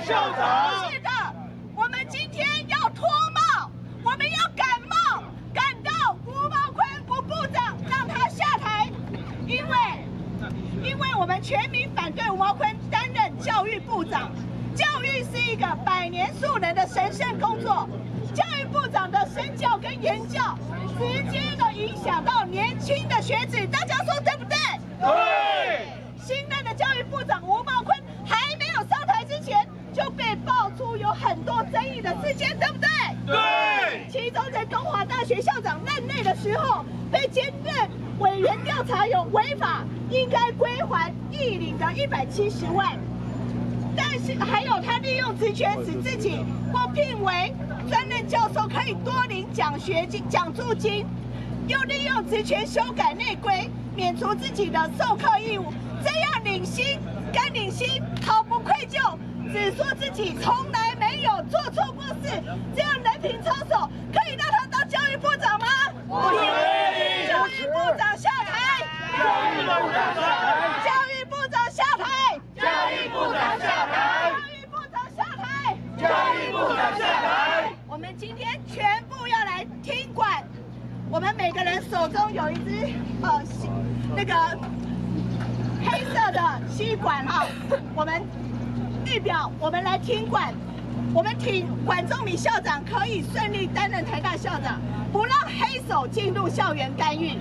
校长。是的，我们今天要脱帽，我们要赶帽，赶到吴茂坤吴部长让他下台，因为我们全民反对吴茂坤担任教育部长。教育是一个百年树人的神圣工作，教育部长的身教跟言教，直接的影响到年轻的学子，大家说对不对？对。新任的教育部长吴茂坤还没有上台之前，就被爆出有很多争议的事件，对不对？对。其中在东华大学校长任内的时候，被兼任委员调查有违法，应该归还役领的170万。但是还有他利用职权使自己或聘为专任教授可以多领奖学金、奖助金，又利用职权修改内规，免除自己的授课义务，这样领薪干领薪，毫不愧疚，只说自己从来没有做错过事，这样人品操守，可以让他当教育部长吗？不可以。教育部长下台！教育部长下台！教育部长下台！教育部长下台！教育部长下台！教育部长下台！我们今天全部要来听管，我们每个人手中有一支那个黑色的吸管哈，我们预表我们来听管，我们挺管仲闵校长可以顺利担任台大校长，不让黑手进入校园干预。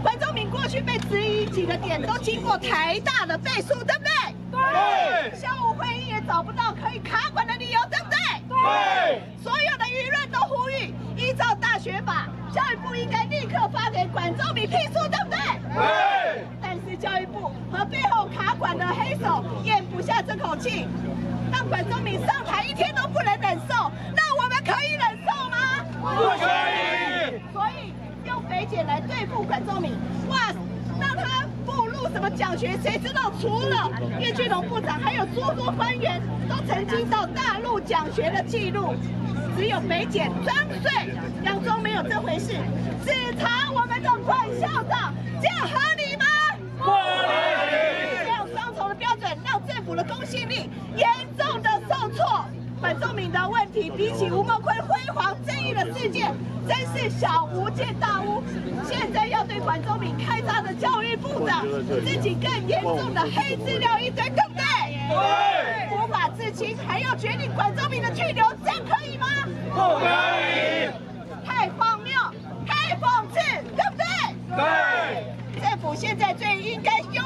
管仲闵过去被质疑几个点都经过台大的背书，对不对？对。校务会议也找不到可以卡管的理由，对不对？对。所有的舆论都呼吁，依照大学法，教育部应该立刻发给管仲闵聘书，对不对？对。但是教育部和背后卡管的黑手咽不下这口气，让管仲闵上台一天都不能忍受，那我们可以忍受吗？不可以。所以用北检来对付管仲闵，哇，让他步入什么奖学？谁知道除了叶俊荣部长，还有诸多官员都曾经到大陆奖学的记录，只有北检装睡，佯装没有这回事，只查我们的管校长，这样合理吗？不合理。这样双重的标准，让政府的公信力严重的受挫。管仲闵的问题比起吴茂坤辉煌正义的事件，真是小巫见大巫。现在要对管仲闵开闸的教育部长，自己更严重的黑资料一堆，对不对？对。无法自清，还要决定管仲闵的去留，这样可以吗？不可以。太荒谬，太讽刺，对不对？对。政府现在最应该用。